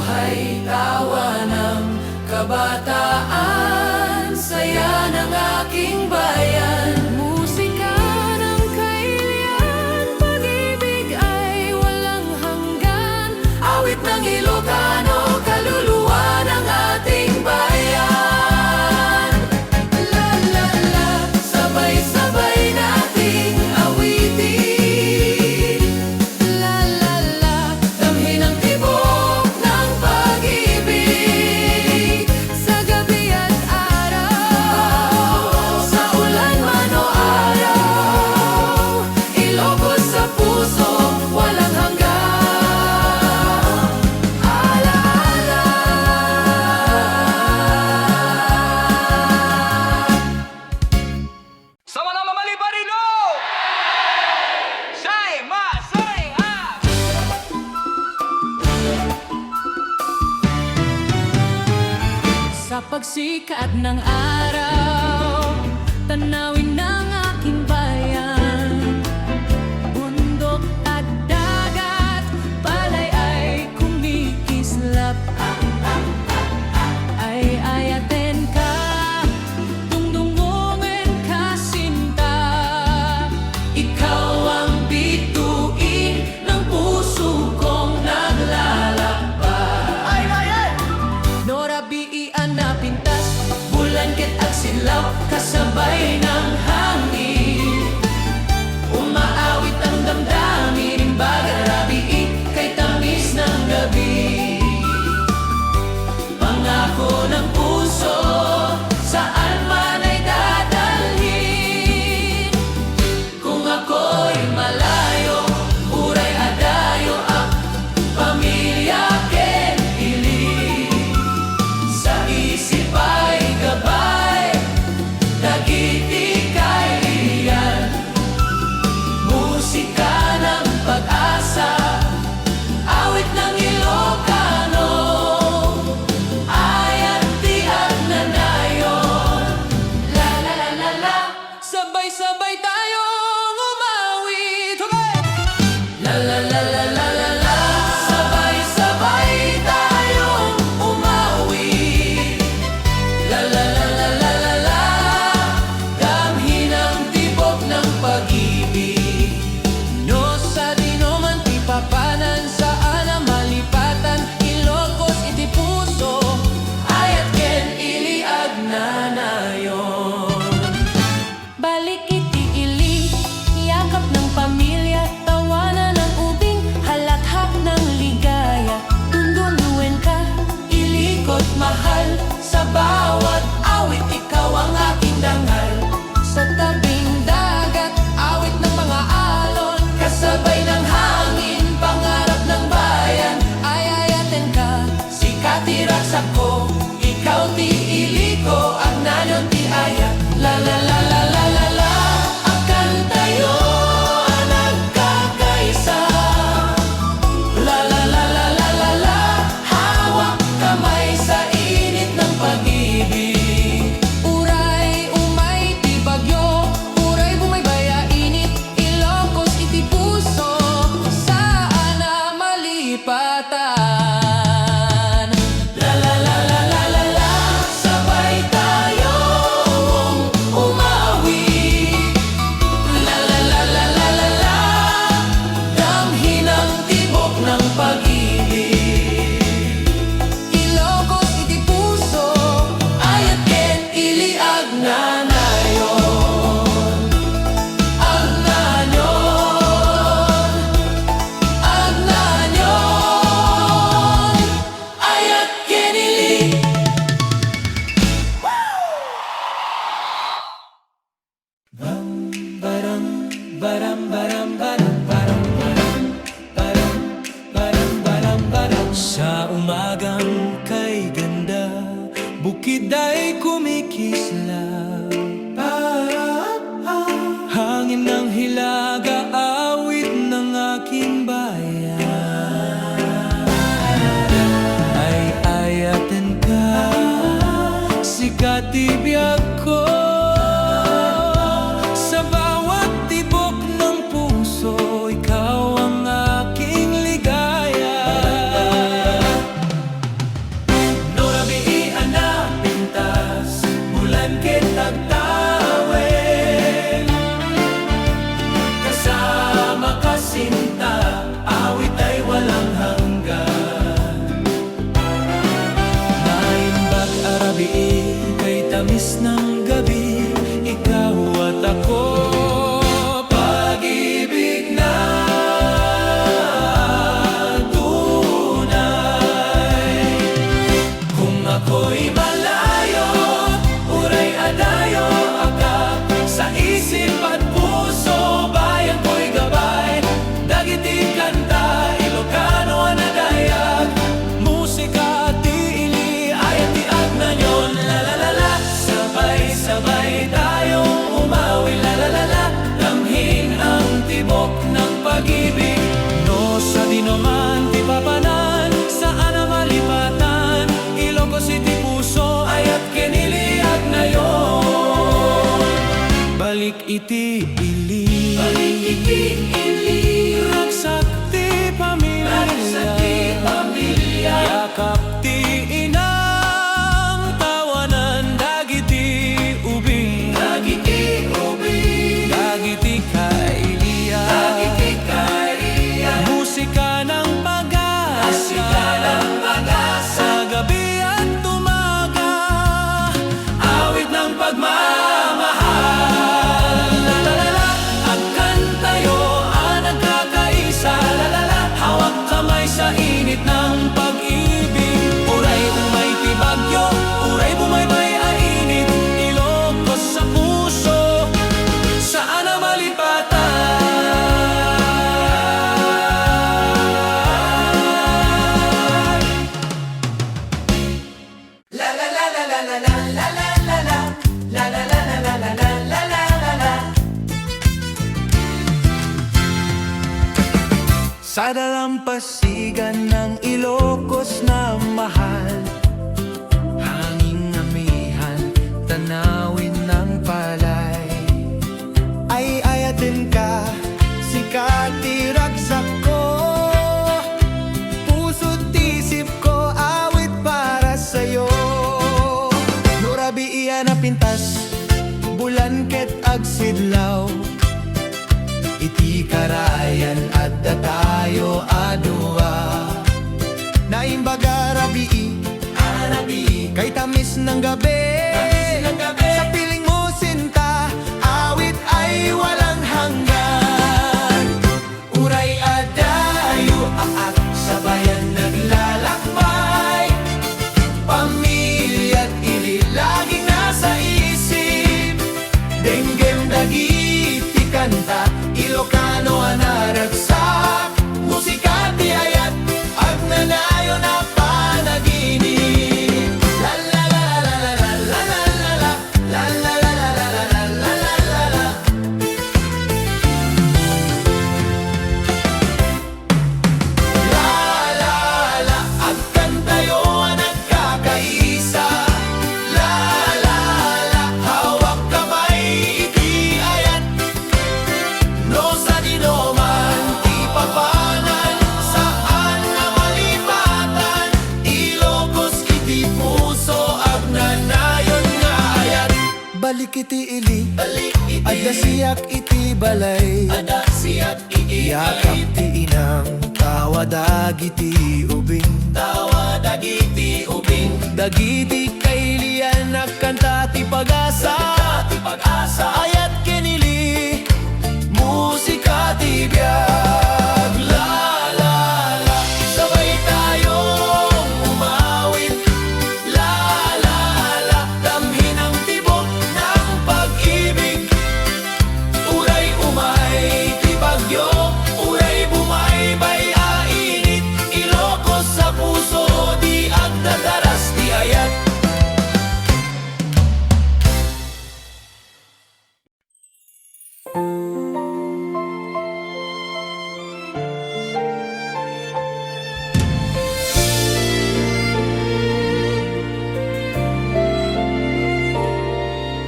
buhay, tawa ng kabataan, saya ng aking bayan. Musika ng kailian, pag-ibig ay walang hanggan. Awit ng Ilocano, kaluluwa ng ating bayan. La la la, sabay-sabay nating awitin. La la la, damhin ang tibok ng pag-ibig. Sa gabi at araw, sa ulan man o araw, Ilocos sa puso, walang hanggan. Alaala. Sa mga mamalibarino! Say, ma, say, ah! Sa pagsikat ng araw, tanawin ng aking bayan. Bundok at dagat, palay ay kumikislap. Ay ayaten ka, tungtungungin ka sinta. Ikaw ang bituin ng puso kong naglalakbay. Nora biian na pintas, bulangkit at silaw, kasabay ng hangin. Umaawit ang damdamin, imbaga rabiin, kay tamis ng gabi. Pangako ng puso, saan man ay dadalhin. Kung ako'y malayo, uray adayo ang pamilya ken ilig. Sa isip ay gabay, dagiti kay iyan. Musika ng pag-asa, awit ng Ilocano, ayat tiyak na nayon. La la la la la, sabay-sabay tayong umawit. Okay! La la la la la la la, sabay-sabay tayong umawit. La la la la la la la, damhin ang tibok ng pag-ibig. No sa dino man ti papanan, saan ang malipatan, Ilocos iti puso, ayat ken iliag na nayon. Balik iti ili, yakap ng pamilya, tawanan ng ubing, halakhak ng ligaya. Tunduluin ka, ilikot mahal, sa bawat awit ikaw ang aking dangal. Sa tabing dagat, awit ng mga alon, kasabay ng hangin, pangarap ng bayan. Ay ayaten ka, sikat iraksak ko, ikaw ti iliko, ang nanyon ti aya. La la la la la la la, akan tayo ang nagkakaisa. La la la la la la la, hawak kamay sa init ng pag-ibig. Uray umay ti bagyo, uray bumaybaya init, Ilocos iti puso, saan na malipatan. La la la la la la la, sabay tayong umawit. La la la la la la la, damhin ang tibok ng pag-ibig. Ilocos iti puso, ayat ken iliag na nayon. Ag nanyon, ayat ken ili. Sa umagang kay ganda, bukid ay kumikislap. Hangin ng hilaga, awit ng aking bayan. Ay ayaten ka, sikat ibiyag ko. Sa bawat tibok ng puso, ikaw ang aking ligaya. Balikiti-ili Ragsakti pamilya Yakap ti inang tawanan Dagiti ubing Dagiti kailiya Musika ng pag-asa Sa gabi at umaga Awit ng pagmamahal Lalalala, agkan tayo ang nagkakaisa Lalalala, hawak kamay sa init ng pag-ibig Uray umay tibagyo, uray bumaybay ainit Ilocos sa puso, saan na malipatan Sa dalampasigan ng Ilocos na mahal Hanging amihan, tanawin ng palay Ay ayatin ka, sikati ragsak ko Puso't isip ko, awit para sa'yo Nurabi iyan na pintas, bulan ket agsidlaw Iti karayan at datayo adua Naimbaga rabii Kay tamis ng gabi Sa piling mo sinta Awit ay walang hanggan Uray adayo aak Sabayan naglalakbay Pamilya't ili Laging nasa isip Denggem dagiti kanta Ilocano anaragsak Musika ti ayat Agnanayo na panaginip La la la la la la la la la La la la la la la la la la la La la la Agkan tayo ang nagkakaisa La la la Hawak kamay iti ayat No sa dinoman, di papanan Saan na malipatan Ilocos iti puso Agnanayon nga ayat Balikiti ili Adda siyak iti balay Yakap ti inang Tawadagiti ubing Dagiti kailian Nakanta ti pag-asa Ayat kinili Musika ti biyag La la la Sabay tayong umawit La la la Damhin ang tibok ng pag-ibig Uray umay ti bagyo Uray bumaybay ainit Ilocos sa puso Di agdadaras ti ayat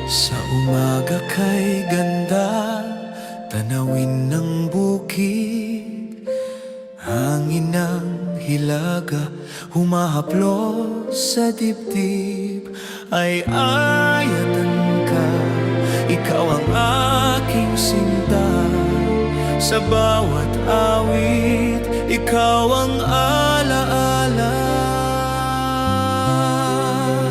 Sa umaga kay ganda Tanawin ng bukid Hangin ng hilaga Humahaplos sa dibdib Ay ayatan ka Ikaw ang aking sinta Sa bawat awit Ikaw ang